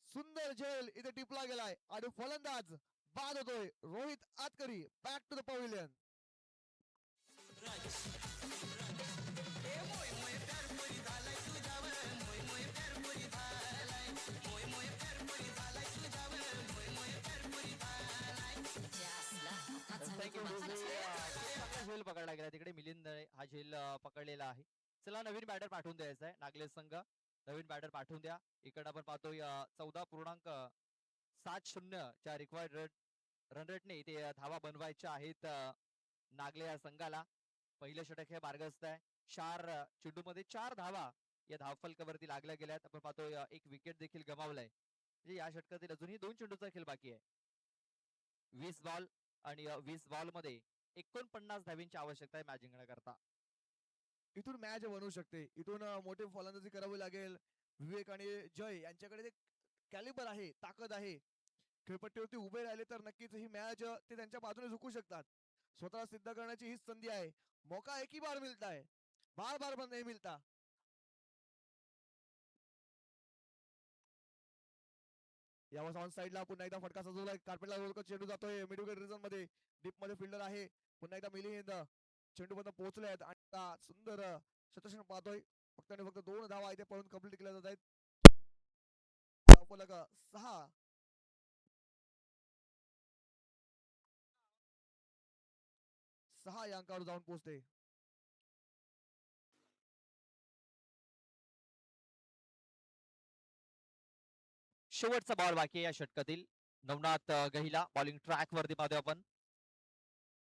सुंदर झेल इथे टिपला गेलाय आणि फलंदाज बाद होतोय. Rohit Aatkari back to the pavilion. झेल पकडला गेला तिकडे. मिलिंद हा झेल पकडलेला आहे. चला नवीन बॅटर पाठवून द्यायचा आहे. नागले संघ नवीन बॅटर पाठवून द्या. इकडे आपण पाहतोय 14.70 च्या रिक्वायर्ड रन रेटने इथे धावा बनवायच्या आहेत नागले या संघाला. पहिलं षटक हे बारगस्त आहे. 4 चेंडूमध्ये 4 धावा या धावफलकावरती लागल्या गेल्यात. आपण पाहतोय 1 विकेट देखील गमावलाय. म्हणजे या षटकातील अजूनही 2 चेंडूचा खेळ बाकी आहे. 20 बॉल आणि 20 बॉल मध्ये 49 धावींची आवश्यकता आहे मॅच जिंकण्याकरता. इथून मॅच बनवू शकते. इथून मोठी फलंदाजी करावी लागेल. विवेक आणि जय यांच्याकडे ते कॅलिबर आहे, ताकद आहे. खेळपट्टीवरती उभे राहिले तर नक्कीच ही मॅच ते त्यांच्या बाजूने झुकू शकतात. स्वतःला सिद्ध करण्याची हीच संधी आहे. मौका एक ही बार मिलता है, बार बार पण नहीं मिलता. यावर ऑन साइडला पुन्हा एकदा फटका सजवलाय. कार्पेटला रोल चेंडू जातोय मिड विकेट रिजन मध्ये. डीप मध्ये फिल्डर आहे. पुन्हा एकदा मिलिंद चेंडू पर्यंत पोहोचलेत आणि सुंदर शतक्षण पाहतोय. फक्त आणि फक्त 2 धावा इथे पळून कंप्लीट केल्या जात आहेत. 6 6 या अंकावर जाऊन पोहोचते. शेवटचा बॉल बाकी आहे या षटकातील. नवनाथ गहिला बॉलिंग ट्रॅक वरती पाहतोय आपण.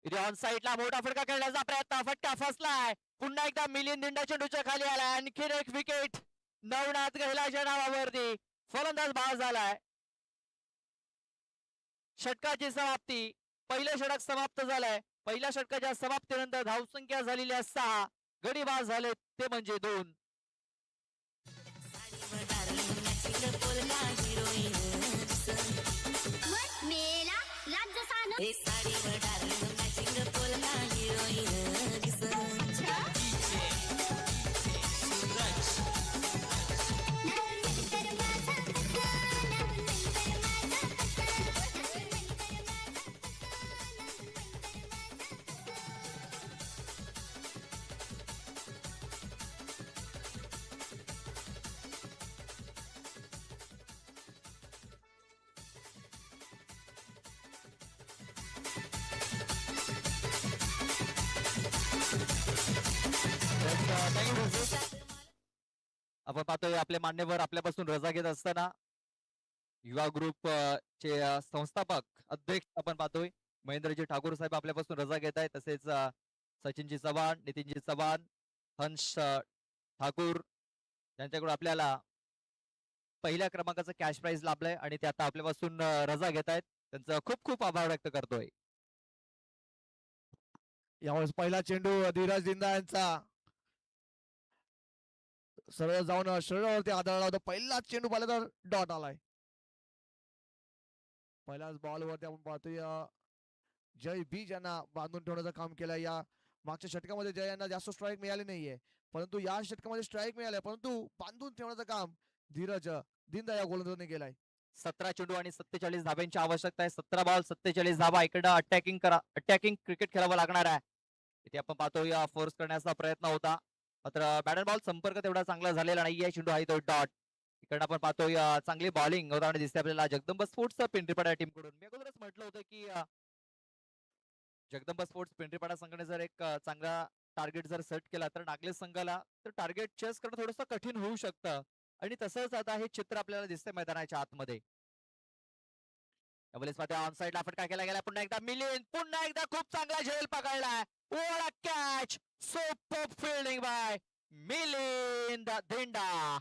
इथे ऑन साइडला मोठा फटका खेळण्याचा प्रयत्न, फटका फसलाय. पुन्हा एकदा मिलिंद दिंडा चेंडूच्या खाली आलाय. आणखीन एक विकेट नवनाथ गहिलाच्या नावावरती. फलंदाज बाद झालाय. षटकाची समाप्ती. पहिलं षटक समाप्त झालंय. पहिल्या षटकाच्या समाप्तीनंतर धावसंख्या झालेली 6, गडी बाद झाले ते म्हणजे 2. मेला राज्य हे साडीवर डार्लिंग मॅचिंग पोलका हिरोईन आपण पाहतोय आपले मान्यवर आपल्यापासून रजा घेत असताना युवा ग्रुप चे संस्थापक अध्यक्ष आपण पाहतोय महेंद्रजी ठाकूर साहेब आपल्यापासून रजा घेत आहेत. तसेच सचिनजी चव्हाण, नितीनजी चव्हाण, हंस ठाकूर यांच्याकडून आपल्याला पहिल्या क्रमांकाचं कॅश प्राइज लाभलंय आणि ते आता आपल्यापासून रजा घेत आहेत. त्यांचं खूप खूप आभार व्यक्त करतोय. यावेळेस पहिला चेंडू धीरज दिंदा यांचा सरळ जाऊन शरीरावरती आदळला होता. पहिला चेंडू पाहिला तर डॉट आलाय. पहिल्याच बॉल वरती आपण पाहतोय जय बीज यांना बांधून ठेवण्याचं काम केलं. या मागच्या षटकामध्ये जय यांना जास्त स्ट्राईक मिळाली नाहीये, परंतु या षटकामध्ये स्ट्राईक मिळाले, परंतु बांधून ठेवण्याचं काम धीरज दिंदा या गोलंदाजाने केलाय. 17 चेंडू आणि 47 धाब्यांची आवश्यकता आहे. 17 बॉल 47 धाबा. इकडं अटॅकिंग क्रिकेट खेळावं लागणार आहे. इथे आपण पाहतोय फोर्स करण्याचा प्रयत्न होता, मात्र बॅट बॉल संपर्क तेवढा चांगला झालेला नाहीये. चेंडू आहे तो डॉट. इकडनं आपण पाहतोय चांगली बॉलिंग होताना दिसते आपल्याला जगदंब स्पोर्ट्स पिंपरीपाडा टीम कडून. मी अगोदरच म्हटलं होतं की जगदंब स्पोर्ट्स पिंपरीपाडा संघाने जर एक चांगला टार्गेट जर सेट केला तर नागले संघाला तर टार्गेट चेस करणं थोडंसं कठीण होऊ शकतं आणि तसंच आता हे चित्र आपल्याला दिसतंय मैदानाच्या आतमध्ये. ऑन साइडला फटका केला गेला. पुन्हा एकदा मिलिंद, पुन्हा एकदा खूप चांगला झेल पकडलाय. What a catch! Superb fielding by Milind Dhenda.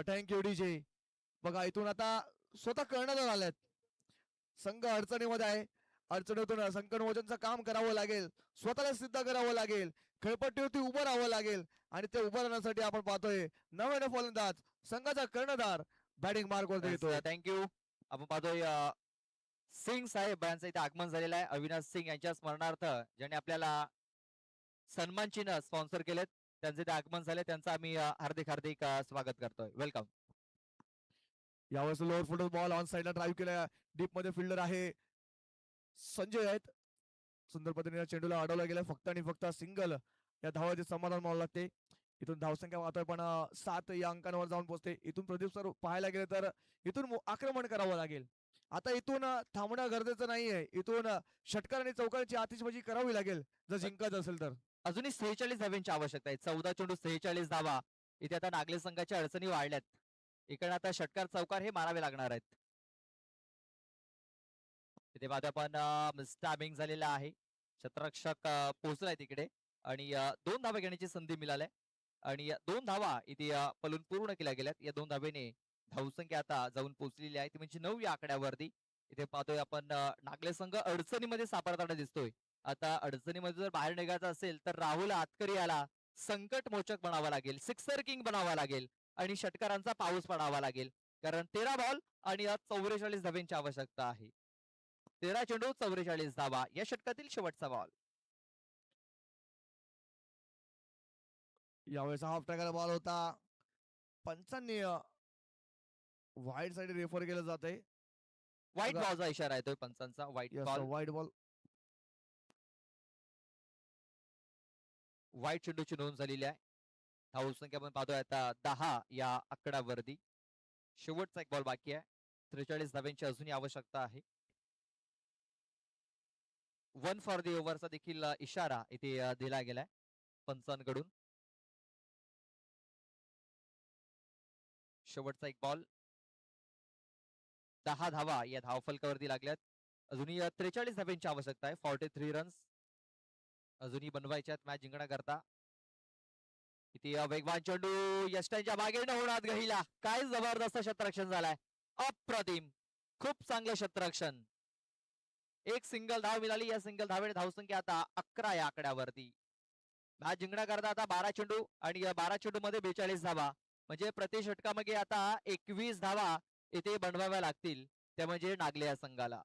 Thank you DJ. बघा इथून आता स्वतः करण्यात आल्यात. संघ अडचणीमध्ये आहे. अडचणीतून संकटमोचनचं काम करावं लागेल, स्वतःला सिद्ध करावं लागेल, खेळपट्टीवरती उभं राहावं लागेल आणि ते उभं राहण्यासाठी आपण पाहतोय नव्याने फलंदाज संघाचा कर्णधार बॅटिंग मार्कवर येतोय. थँक्यू. आपण पाहतोय सिंग साहेब यांचं इथे आगमन झालेलं आहे. अविनाश सिंग यांच्या स्मरणार्थ ज्यांनी आपल्याला सन्मान चिन्ह स्पॉन्सर केलेत त्यांचे ते आगमन झाले. त्यांचं आम्ही हार्दिक हार्दिक स्वागत करतोय. वेलकम. यावेळेस लोअर फुट बॉल ऑन साइडला ड्राईव्ह केला. डीप मध्ये फिल्डर आहे संजय आहेत. सुंदर पद्धतीने चेंडूला अडवला गेला. फक्त आणि फक्त सिंगल या धावाचे समाधान मानावं लागते. इथून धावसंख्या पाहतोय पण 7 या अंकांवर जाऊन पोहोचते. इथून प्रदीप सर पाहायला गेले तर इथून आक्रमण करावं लागेल. आता इथून थांबणं गरजेचं नाहीये. इथून षटकार आणि चौकारांची आतिषबाजी करावी लागेल जर जिंकायचं असेल तर. अजूनही 46 धाव्यांची आवश्यकता आहे. 14 चेंडू 46 धावा. इथे आता नागले संघाच्या अडचणी वाढल्यात. इकडे आता षटकार चौकार हे मारावे लागणार आहेत. तिथे पाहतोय आपण स्टॅबिंग झालेला आहे. क्षेत्ररक्षक पोहोचलाय तिकडे आणि 2 धावा घेण्याची संधी मिळाली आणि 2 धावा इथे पलून पूर्ण केल्या गेल्यात. या 2 धावेने धावसंख्या आता जाऊन पोहोचलेली आहे ती म्हणजे 9 या आकड्यावरती. इथे पाहतोय आपण नागले संघ अडचणीमध्ये सापडताना दिसतोय. आता अडचणीमध्ये जर बाहेर निघायचं असेल तर राहुल आतकरी याला संकट मोचक बनावा लागेल, सिक्सर किंग बनावा लागेल आणि षटकारांचा पाऊस पडावा लागेल. कारण 13 बॉल आणि 44 धाब्यांची आवश्यकता आहे. 13 चेंडू 44 धावा या षटकातील शेवटचा बॉल. यावेळेस हाफ ट्रॅकला बॉल होता. पंचांनी वाईड साइड रेफर केलं जाते. व्हाईट बॉलचा इशारा येतोय पंचांचा. White ball. Wide ball. White चेंडूची नोंद झालेली आहे. धावसंख्या आपण पाहतोय आता 10 या आकड्यावरती. शेवटचा एक बॉल बाकी आहे. 43 धाव्यांची अजूनही आवश्यकता आहे. 1 फॉर दी ओव्हरचा देखील इशारा इथे दिला गेलाय पंचांकडून. शेवटचा एक बॉल. 10 धावा या धावफलकावरती लागल्यात. अजूनही 43 धाव्यांची आवश्यकता आहे. 43 रन्स अजूनही बनवायच्यात मॅच जिंकण्याकरता. इथे वेगवान चेंडू यष्टांच्या मागेनं होणार गहिला. काय जबरदस्त क्षेत्ररक्षण झालाय. अप्रतिम. खूप चांगलं क्षेत्ररक्षण. एक सिंगल धाव मिळाली. या सिंगल धावेने धावसंख्या आता 11 या आकड्यावरती. मॅच जिंकण्याकरता आता 12 चेंडू आणि या 12 चेंडू मध्ये 42 धावा म्हणजे प्रति षटकामध्ये आता 21 धावा इथे बनवाव्या लागतील. त्या म्हणजे नागले या संघाला.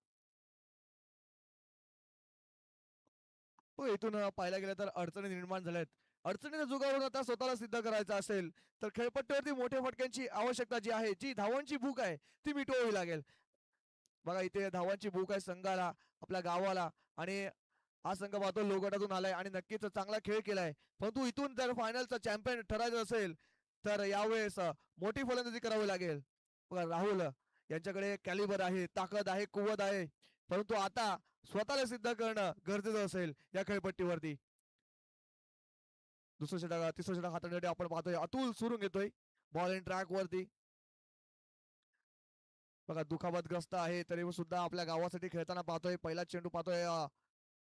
इथून पाहायला गेलं तर अडचणी निर्माण झाल्यात. अडचणीने जुगारून आता स्वतःला सिद्ध करायचं असेल तर खेळपट्टीवरती मोठ्या फटक्यांची आवश्यकता जी आहे, जी धावांची भूक आहे ती मिटवावी लागेल. बघा इथे धावांची भूक आहे संघाला, आपल्या गावाला, आणि हा संघ पाहतो लोगटातून आलाय आणि नक्कीच चांगला खेळ केलाय. परंतु इथून जर फायनलचा चॅम्पियन ठरायचं असेल तर यावेळेस मोठी फलंदाजी करावी लागेल. बघा राहुल यांच्याकडे कॅलिबर आहे, ताकद आहे, कुवत आहे, परंतु आता स्वतःला सिद्ध करणं गरजेचं असेल या खेळपट्टीवरती. दुसरं षटक तिसरं षटक हाताळण्यासाठी आपण पाहतोय अतुल सुरून घेतोय बॉल इन ट्रॅक वरती. बघा दुखापतग्रस्त आहे तरी सुद्धा आपल्या गावासाठी खेळताना पाहतोय. पहिला चेंडू पाहतोय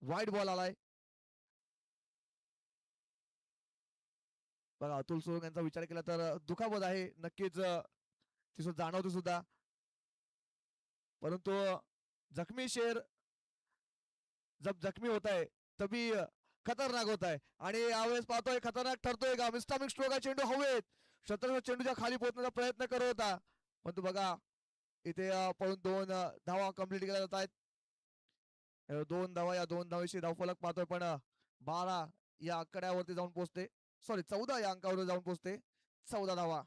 वाईट बॉल आलाय. बघा अतुल सुरून यांचा विचार केला तर दुखापत आहे नक्कीच, ती जाणवते सुद्धा, परंतु जखमी शेर जब जखमी होत आहे तभी खतरनाक होत आहे. आणि यावेळेस पाहतोय खतरनाक ठरतोय का. मिस्टामिक स्ट्रोक आहे, चेंडू हवेत, शतरंज चेंडूच्या खाली पोहोचण्याचा प्रयत्न करत होता, परंतु बघा इथे पळून 2 धावा कंप्लीट केल्या जात आहेत. 2 धावा, या 2 धावेशी धावफलक पाहतोय पण 12 या आकड्यावरती जाऊन पोहोचते, सॉरी 14 या अंकावर जाऊन पोहोचते. 14 धावा.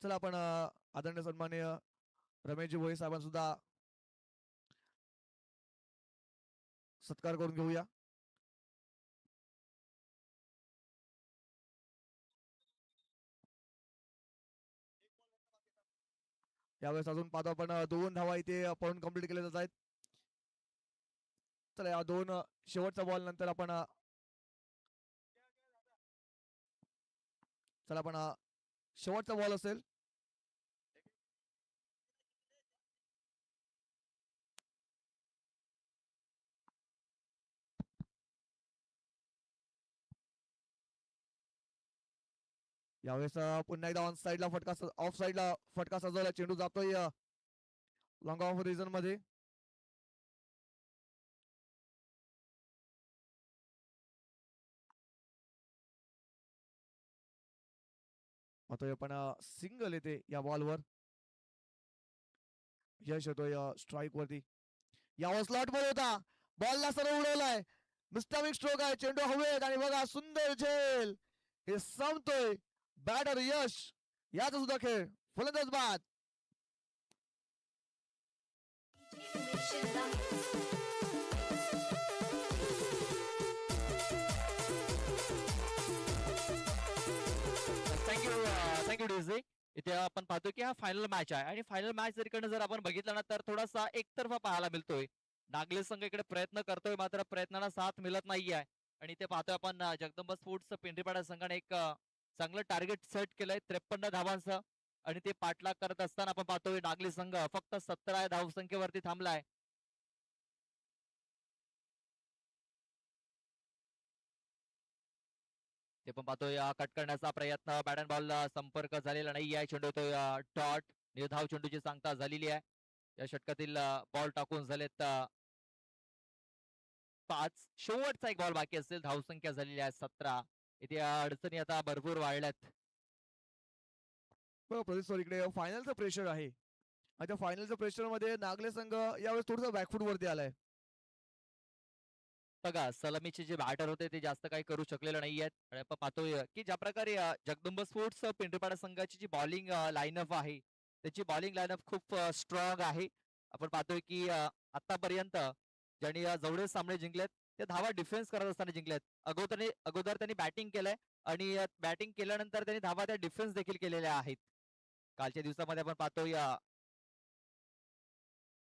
चला आपण आदरणीय सन्माननीय रमेशजी भोई साहेबांना सुद्धा सत्कार करून घेऊया. यावेळेस अजून पाहतो आपण 2 धावा इथे पळून कंप्लीट केल्या जात आहेत. चला या 2 शेवटचा बॉल नंतर आपण चला आपण शेवटचा बॉल असेल. यावेळेस पुन्हा एकदा ऑन साइडला फटका, ऑफ साइडला फटका सजवला, चेंडू जातोय लॉंग ऑफ रिजन मध्ये. आता पण सिंगल येते या बॉलवर, यश येतोय स्ट्राईक वरती. यावर स्लॉट मध्ये होता, बॉलला सरळ उडवलाय, मिस्टामिक स्ट्रोक आहे, चेंडू हवेत आणि बघा सुंदर झेल, हे संपतोय. बॅटर यश, याचा सुद्धा खेळ, फलंदाज बाद. Thank you DJ. इथे आपण पाहतो की हा फायनल मॅच आहे आणि फायनल मॅच जर आपण बघितलं ना तर थोडासा एकतर्फा पाहायला मिळतोय. नागले संघ इकडे प्रयत्न करतोय मात्र प्रयत्नाला साथ मिळत नाहीये आणि इथे पाहतोय आपण जगदंबा स्पोर्ट्स पिंपरीपाडा संघाने एक चांगलं टार्गेट सेट केलंय 53 धावांचं आणि ते पाठलाग करत असताना आपण पाहतोय नागले संघ फक्त 17 धावसंख्येवरती थांबलाय. ते पण पाहतोय कट करण्याचा प्रयत्न, बॅट अँड बॉल संपर्क झालेला नाही आहे, चेंडू तो डॉट, निर्धाव चेंडूची सांगता झालेली आहे. या षटकातील बॉल टाकून झालेत 5. शेवटचा एक बॉल बाकी असेल, धावसंख्या झालेली आहे 17. इथे अडचणी आता भरपूर वाढल्यात. सॉरी इकडे फायनलचं प्रेशर आहे आणि त्या फायनलच्या प्रेशर मध्ये नागले संघ यावेळेस थोडस बॅकफूट वरती आलाय. बघा सलामीचे जे बॅटर होते ते जास्त काही करू शकलेले नाहीयेत आणि आपण पाहतोय की ज्या प्रकारे जगदंब स्पोर्ट्स पिंपरीपाडा संघाची जी बॉलिंग लाईनअप आहे त्याची बॉलिंग लाईनअप खूप स्ट्रॉंग आहे. आपण पाहतोय की आतापर्यंत ज्यांनी जेवढे सामने जिंकलेत ते धावा डिफेन्स करत असताना जिंकलेत. अगोदर त्यांनी बॅटिंग केलंय आणि बॅटिंग केल्यानंतर त्यांनी धावा त्या डिफेन्स देखील केलेल्या आहेत. कालच्या दिवसामध्ये आपण पाहतोय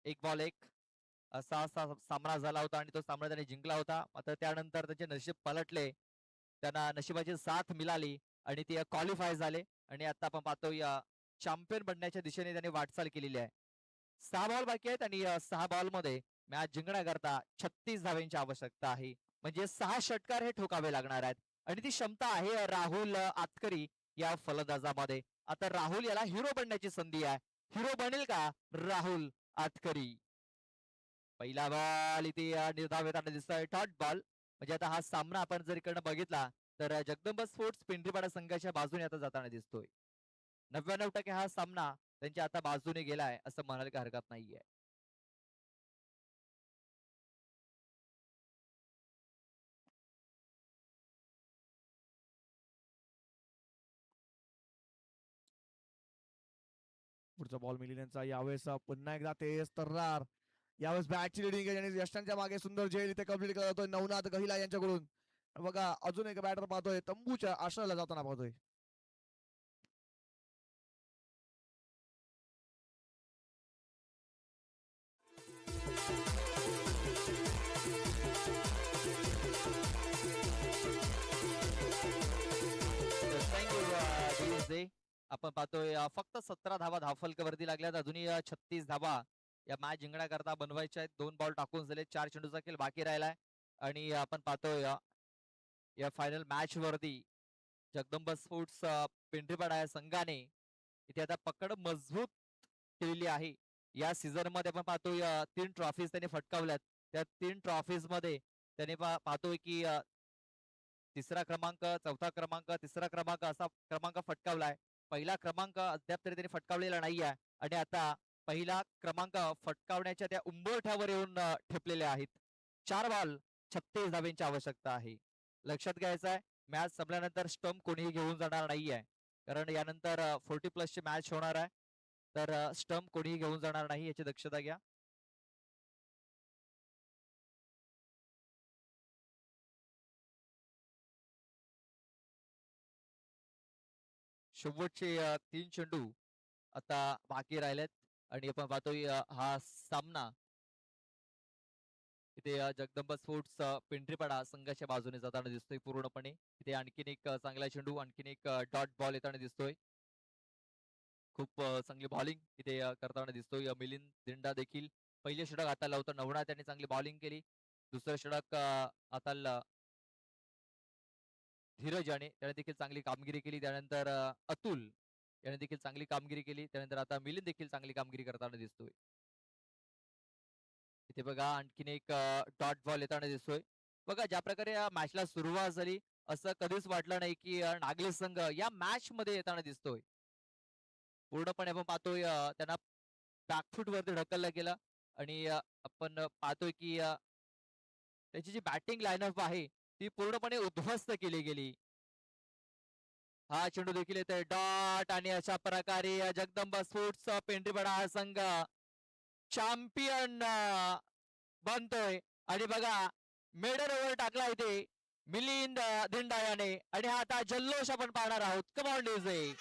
1 बॉल 1 असा सामना झाला होता आणि तो सामना त्यांनी जिंकला होता. मात्र त्यानंतर त्यांचे नशीब पलटले, त्यांना नशिबाची साथ मिळाली आणि ते क्वालिफाय झाले आणि आता आपण पाहतोय चॅम्पियन बनण्याच्या दिशेने त्यांनी वाटचाल केलेली आहे. 6 बॉल बाकी आहेत आणि 6 बॉल मध्ये मॅच जिंकण्याकरता 36 धावांची आवश्यकता आहे. म्हणजे 6 षटकार हे ठोकावे लागणार आहेत आणि ती क्षमता आहे राहुल आतकरी या फलंदाजामध्ये. आता राहुल याला हिरो बनण्याची संधी आहे. हिरो बनेल का राहुल आतकरी? पहिला बॉल इथे निर्धाव येताना दिसतोय, डॉट बॉल. म्हणजे आता हा सामना आपण जर इकडनं बघितला तर जगदंब स्पोर्ट्स पिंपरीपाडा संघाच्या बाजूने आता जाताना दिसतोय. 99% हा सामना त्यांच्या आता बाजूने गेलाय असं म्हणायला काही हरकत नाहीये. पुढचा बॉल मिलिंदचा यावेळेस पुन्हा एकदा तेज तर्रार. यावेळेस बॅटची लिडिंग आहे आणि यष्टांच्या मागे सुंदर झेल इथे कंप्लीट करत होतोय नवनाथ गहिला यांच्याकडून. बघा अजून एक बॅटर पाहतोय तंबूच्या आश्रयाला जाताना पाहतोय. थँक्यू. आपण पाहतोय फक्त 17 धावा धावफलकावरती लागल्यात. अजूनही 36 धावा या मॅच जिंकण्याकरता बनवायच्या आहेत. 2 बॉल टाकून झाले, 4 चेंडूचा खेळ बाकी राहिलाय. आणि आपण पाहतोय या फायनल मॅच वरती जगदंबा स्पोर्ट्स पिंपरीपाडा या संघाने इथे आता पकड मजबूत केलेली आहे. या सीझन मध्ये आपण पाहतोय 3 ट्रॉफीज त्यांनी फटकावल्यात. त्या 3 ट्रॉफीज मध्ये त्यांनी पाहतोय की तिसरा क्रमांक, चौथा क्रमांक, तिसरा क्रमांक असा क्रमांक फटकावलाय. पहिला क्रमांक अद्याप तरी त्यांनी फटकावलेला नाहीये आणि आता पहिला क्रमांक फटकावण्याच्या त्या उंबरठ्यावर येऊन ठेपलेले आहेत. 4 बॉल 36 धाब्यांची आवश्यकता आहे. लक्षात घ्यायचं आहे मॅच संपल्यानंतर स्टंप कोणीही घेऊन जाणार नाहीये, कारण यानंतर 40+ ची मॅच होणार आहे. तर स्टंप कोणीही घेऊन जाणार नाही याची दक्षता घ्या. शेवटचे 3 चेंडू आता बाकी राहिलेत आणि आपण पाहतोय हा सामना इथे जगदंबा स्पोर्ट्स पिंपरीपाडा संघाच्या बाजूने जाताना दिसतोय पूर्णपणे. इथे आणखीन एक चांगला चेंडू, आणखीन एक डॉट बॉल येताना दिसतोय. खूप चांगली बॉलिंग इथे करताना दिसतोय. मिलिंद दिंडा देखील पहिले षटक हाताला होतं. नवनाथ त्यांनी चांगली बॉलिंग केली. दुसरं षटक हाताला धीरज त्याने देखील चांगली कामगिरी केली. त्यानंतर अतुल याने देखील चांगली कामगिरी केली. त्यानंतर आता मिलिंद देखील चांगली कामगिरी करताना दिसतोय. इथे बघा आणखीन एक डॉट बॉल येताना दिसतोय. बघा ज्या प्रकारे या मॅचला सुरुवात झाली असं कधीच वाटलं नाही की नागले संघ या मॅच मध्ये येताना दिसतोय. पूर्णपणे आपण पाहतोय त्यांना बॅकफूट वरती ढकललं गेलं आणि आपण पाहतोय की त्याची जी बॅटिंग लाईनअप आहे ती पूर्णपणे उद्ध्वस्त केली गेली. हा चेंडू देखील येतोय डॉट आणि अशा प्रकारे जगदंबा स्पोर्ट्स पिंपरीपाडा हा संघ चॅम्पियन बनतोय. आणि बघा मेडल ओव्हर टाकला इथे मिलिंद धिंडा याने आणि हा आता जल्लोष आपण पाहणार आहोत. Come on DJ.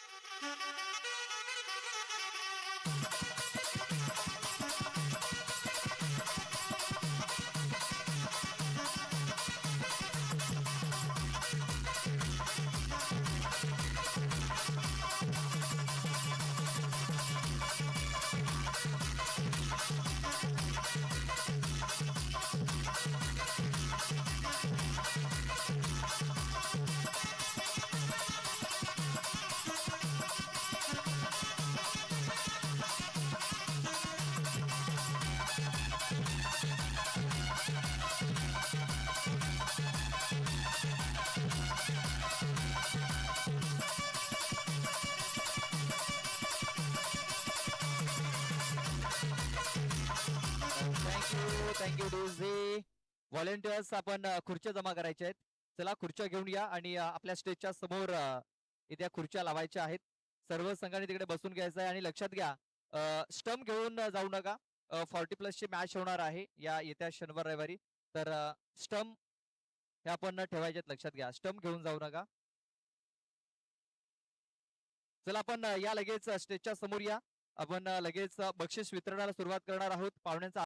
Thank you DJ. Volunteers आपण खुर्च्या जमा करायच्या आहेत. चला खुर्च्या घेऊन या आणि आपल्या स्टेजच्या समोर इथे खुर्च्या लावायच्या आहेत. सर्व संघाने तिकडे बसून घ्यायचं आहे आणि लक्षात घ्या स्टंप घेऊन जाऊ नका. 40+ ची मॅच होणार आहे या येत्या शनिवार रविवारी. तर स्टंप हे आपण ठेवायचे लक्षात घ्या. स्टंप घेऊन जाऊ नका. चला आपण या लगेच स्टेजच्या समोर या. आपण लगेच बक्षीस वितरणाला सुरुवात करणार आहोत. पाहुण्यांचा